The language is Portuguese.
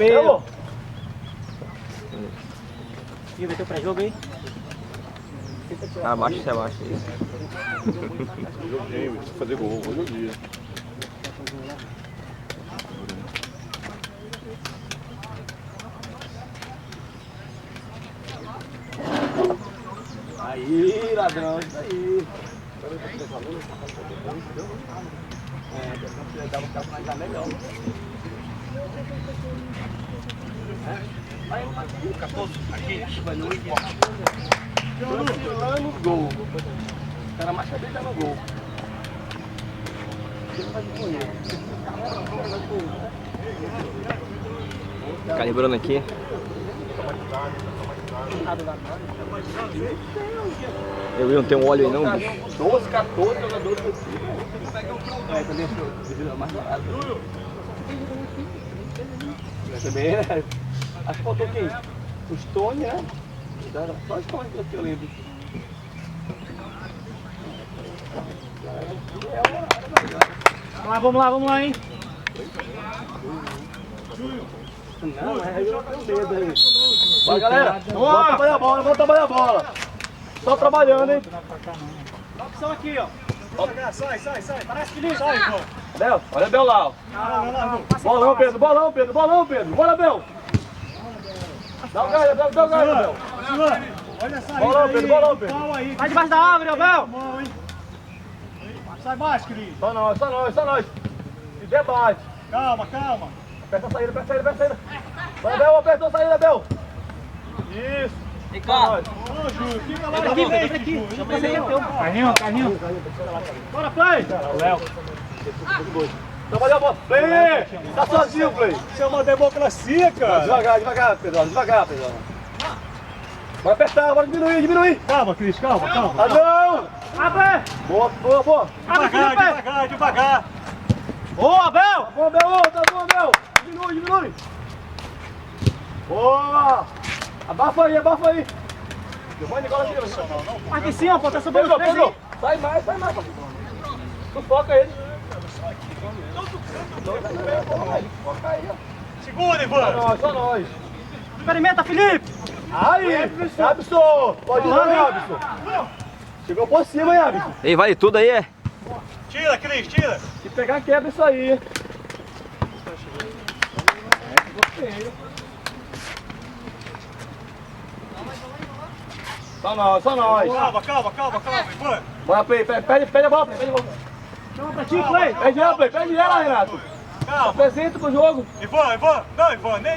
Meu. E vai ter o pré-jogo aí? Abaixa, você abaixa aí. Joguei, preciso fazer gol, hoje é o dia. Aí, ladrão, isso aí. Dá pra finalizar melhor. Aí, 14, aqui, vai no gol. O cara mais cabeça no gol. Calibrando aqui. Eu vi, não tem um óleo aí não, bicho. 12, 14 jogadores do time. É, também é mais barato. Também é. Acho que faltou quem? O Stone, né? Só o Stone que eu lembro. Vamos lá, hein? Não, é eu tenho medo aí. Vai, galera. Vamos trabalhar a bola, Só trabalhando, hein? Dá opção aqui, ó. Sai. Parece que liga. Sai, pô. Bel, olha o Bel lá, ó. Bolão, Pedro. Bora, Bel. Dá o gás, Bel. Olha essa Bolão, Pedro. Vai debaixo da árvore, Abel. Sai mais, querido. Só nós. Se debate. Calma. Aperta a saída. Bora, Bel, apertou a saída, Bel. Isso. Vem cá. Ô, Júlio, fica lá Aqui. Chama ele aí, Carrinho. Bora, Play. Léo. Trabalha a bola. Play! Tá sozinho, Play. Isso é uma democracia, cara. Devagar, Pedro. Bora apertar, bora diminuir. Calma, Cris, calma. Adão! Abre. Boa. Devagar. Boa, Abel. Tá bom, Bel. Diminui. Boa. Abafa aí. Giovanni, agora aqui. Aqui em cima, pô, tá subindo os três aí. Sai mais. Sufoca ele. Foca aí, ó. Segura, Ivan. Só nós. Experimenta, Felipe. Aí, Abson. Pode ir, Abson. Chegou por cima, hein, Abson. Ei, vale tudo aí, é? Tira, Cris, tira. Se pegar, quebra isso aí. Só nós. Calma, Ivan. Bora, Play. Pede a bola, Chama pra ti, Play. Pede ela, Renato. Calma. Apresenta pro jogo. Ivan. Não, Ivan, nem.